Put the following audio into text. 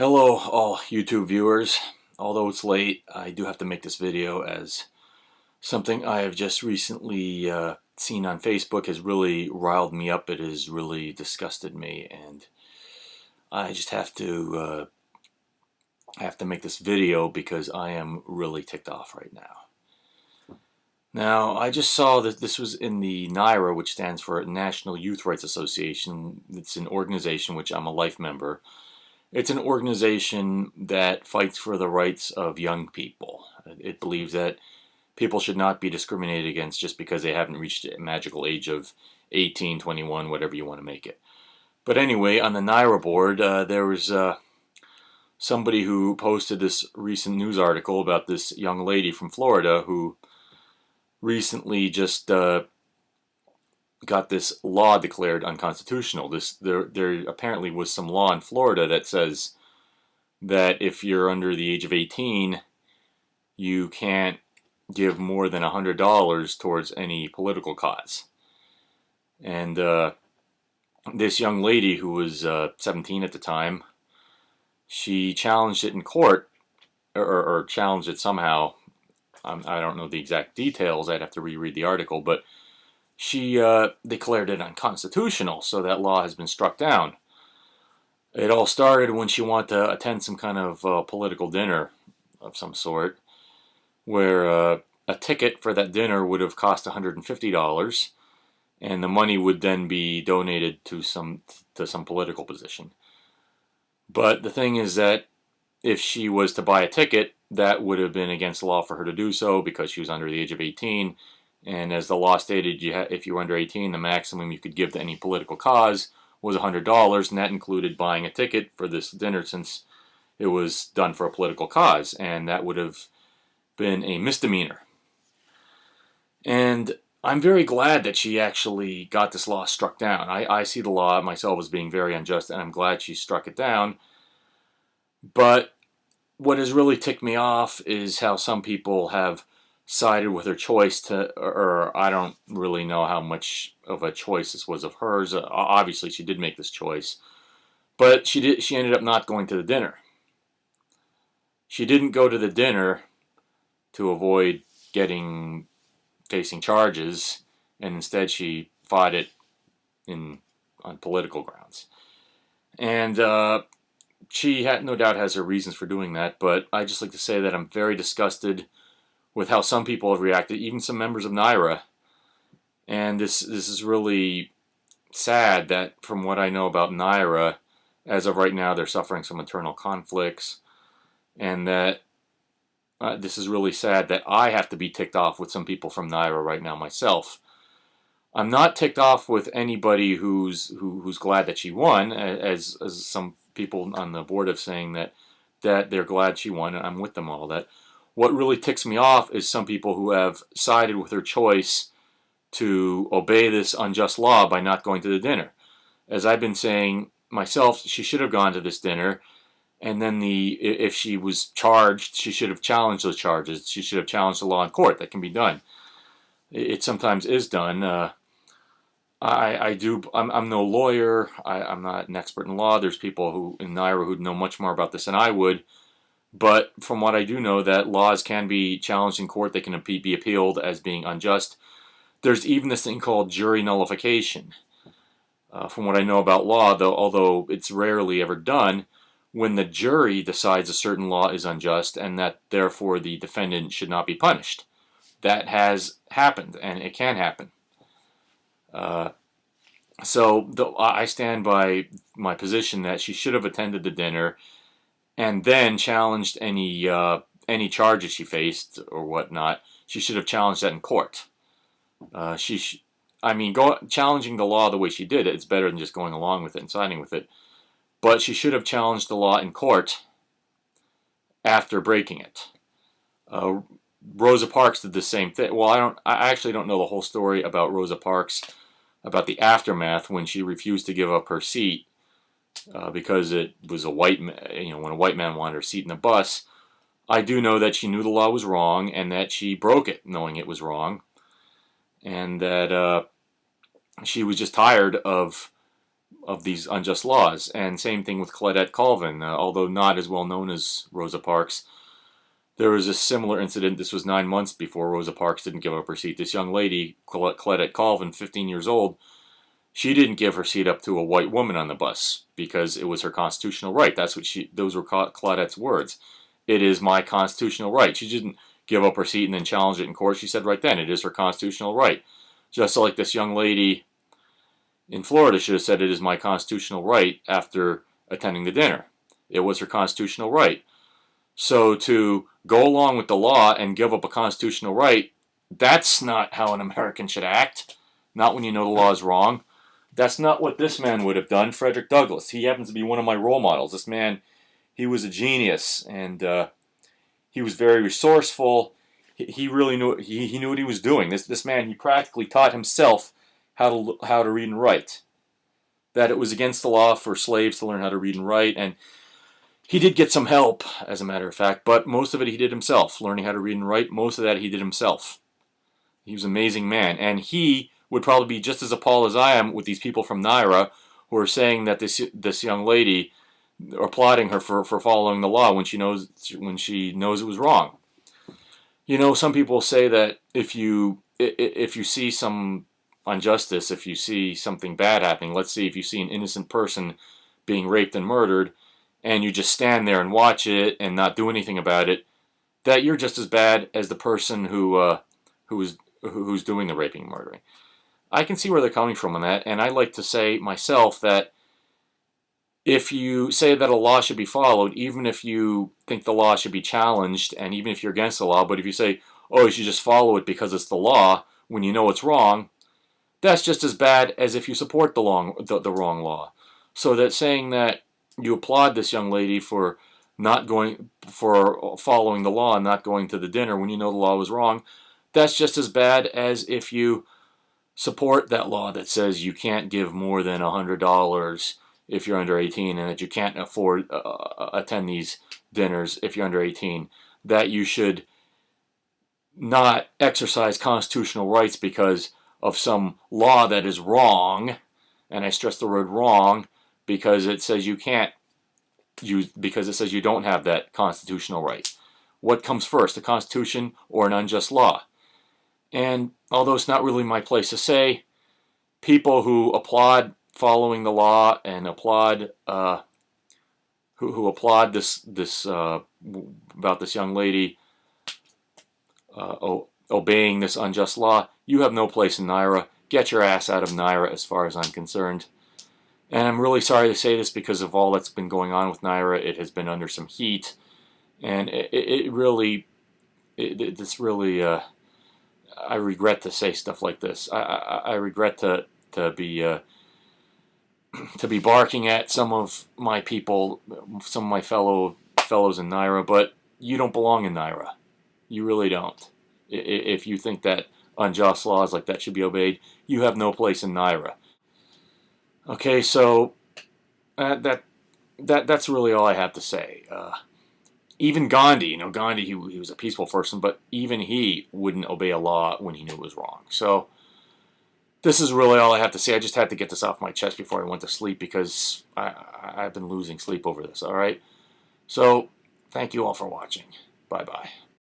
Hello all YouTube viewers. Although it's late, I do have to make this video as something I have just recently seen on Facebook has really riled me up. It has really disgusted me, and I just have to make this video because I am really ticked off right now. Now, I just saw that this was in the NYRA, which stands for National Youth Rights Association. It's an organization which I'm a life member. It's an organization that fights for the rights of young people. It believes that people should not be discriminated against just because they haven't reached a magical age of 18, 21, whatever you want to make it. But anyway, on the NYRA board, there was somebody who posted this recent news article about this young lady from Florida who recently just got this law declared unconstitutional. There apparently was some law in Florida that says that if you're under the age of 18, you can't give more than $100 towards any political cause. And this young lady who was 17 at the time, she challenged it in court, or challenged it somehow. I don't know the exact details. I'd have to reread the article, but she declared it unconstitutional, so that law has been struck down. It all started when she wanted to attend some kind of political dinner of some sort, where a ticket for that dinner would have cost $150, and the money would then be donated to some political position. But the thing is that if she was to buy a ticket, that would have been against the law for her to do so because she was under the age of 18. And as the law stated, if you were under 18, the maximum you could give to any political cause was $100, and that included buying a ticket for this dinner since it was done for a political cause, and that would have been a misdemeanor. And I'm very glad that she actually got this law struck down. I see the law myself as being very unjust, and I'm glad she struck it down. But what has really ticked me off is how some people have sided with her choice or I don't really know how much of a choice this was of hers. Obviously, she did make this choice, but she ended up not going to the dinner. She didn't go to the dinner to avoid facing charges, and instead she fought it on political grounds. And she no doubt has her reasons for doing that, but I just like to say that I'm very disgusted with how some people have reacted, even some members of NYRA. And this is really sad that from what I know about NYRA, as of right now, they're suffering some internal conflicts, and that this is really sad that I have to be ticked off with some people from NYRA right now myself. I'm not ticked off with anybody who's glad that she won, as some people on the board of saying that they're glad she won, and I'm with them all that. What really ticks me off is some people who have sided with her choice to obey this unjust law by not going to the dinner. As I've been saying myself, she should have gone to this dinner, and then if she was charged, she should have challenged those charges. She should have challenged the law in court. That can be done. It sometimes is done. I'm no lawyer. I'm not an expert in law. There's people who in NYRA who know much more about this than I would. But from what I do know, that laws can be challenged in court. They can be appealed as being unjust. There's even this thing called jury nullification. From what I know about law, though, although it's rarely ever done, when the jury decides a certain law is unjust and that therefore the defendant should not be punished. That has happened, and it can happen. So I stand by my position that she should have attended the dinner and then challenged any charges she faced or whatnot. She should have challenged that in court. Challenging the law the way she did, it's better than just going along with it and siding with it. But she should have challenged the law in court after breaking it. Rosa Parks did the same thing. Well, I actually don't know the whole story about Rosa Parks, about the aftermath when she refused to give up her seat because it was when a white man wanted her seat in the bus. I do know that she knew the law was wrong and that she broke it knowing it was wrong, and that she was just tired of these unjust laws. And same thing with Claudette Colvin, although not as well known as Rosa Parks. There was a similar incident. This was 9 months before Rosa Parks didn't give up her seat. This young lady, Claudette Colvin, 15 years old, she didn't give her seat up to a white woman on the bus because it was her constitutional right. Those were Claudette's words. It is my constitutional right. She didn't give up her seat and then challenge it in court. She said right then, it is her constitutional right. Just like this young lady in Florida should have said, it is my constitutional right after attending the dinner. It was her constitutional right. So to go along with the law and give up a constitutional right, that's not how an American should act. Not when you know the law is wrong. That's not what this man would have done, Frederick Douglass. He happens to be one of my role models. This man, he was a genius, and he was very resourceful. He really knew he knew what he was doing. This man, he practically taught himself how to read and write. That it was against the law for slaves to learn how to read and write, and he did get some help, as a matter of fact, but most of it he did himself. Learning how to read and write, most of that he did himself. He was an amazing man, and he would probably be just as appalled as I am with these people from Naira who are saying that this young lady are applauding her for following the law when she knows it was wrong. You know, some people say that if you see some injustice, if you see something bad happening, let's say if you see an innocent person being raped and murdered, and you just stand there and watch it and not do anything about it, that you're just as bad as the person who's doing the raping and murdering. I can see where they're coming from on that, and I like to say myself that if you say that a law should be followed, even if you think the law should be challenged, and even if you're against the law, but if you say, oh, you should just follow it because it's the law, when you know it's wrong, that's just as bad as if you support the wrong law. So that saying that you applaud this young lady for following the law and not going to the dinner when you know the law was wrong, that's just as bad as if you support that law that says you can't give more than $100 if you're under 18 and that you can't afford attend these dinners if you're under 18, that you should not exercise constitutional rights because of some law that is wrong, and I stress the word wrong, because it says you can't because it says you don't have that constitutional right. What comes first, the Constitution or an unjust law? And although it's not really my place to say, people who applaud following the law and applaud who applaud this about this young lady obeying this unjust law, you have no place in Naira. Get your ass out of Naira as far as I'm concerned. And I'm really sorry to say this because of all that's been going on with Naira. It has been under some heat, and I regret to say stuff like this. I regret to be barking at some of my people, some of my fellows in Naira, but you don't belong in Naira. You really don't. If you think that unjust laws like that should be obeyed, you have no place in Naira. Okay, so that's really all I have to say. Even Gandhi, Gandhi, he was a peaceful person, but even he wouldn't obey a law when he knew it was wrong. So this is really all I have to say. I just had to get this off my chest before I went to sleep because I've been losing sleep over this, all right? So thank you all for watching. Bye-bye.